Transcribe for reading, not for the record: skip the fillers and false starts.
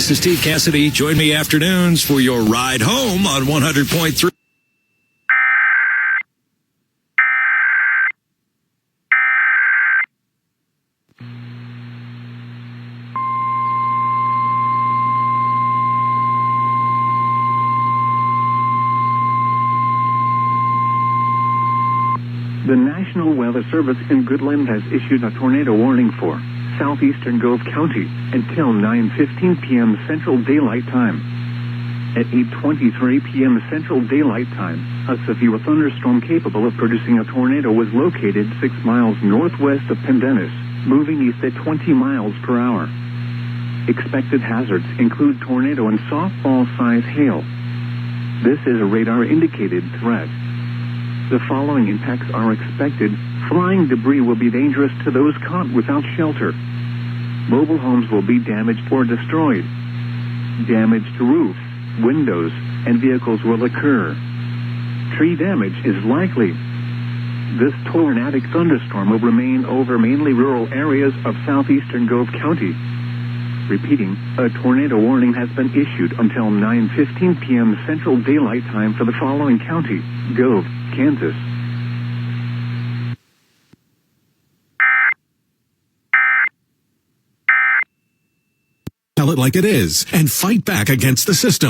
This is Steve Cassidy. Join me afternoons for your ride home on 100.3. The National Weather Service in Goodland has issued a tornado warning for southeastern Gove County until 9:15 p.m. Central Daylight Time. At 8:23 p.m. Central Daylight Time, a severe thunderstorm capable of producing a tornado was located 6 miles northwest of Pendennis, moving east at 20 miles per hour. Expected hazards include tornado and softball-sized hail. This is a radar-indicated threat. The following impacts are expected. Flying debris will be dangerous to those caught without shelter. Mobile homes will be damaged or destroyed. Damage to roofs, windows, and vehicles will occur. Tree damage is likely. This tornadic thunderstorm will remain over mainly rural areas of southeastern Gove County. Repeating, a tornado warning has been issued until 9:15 p.m. Central Daylight Time for the following county: Gove, Kansas. Tell it like it is and fight back against the system.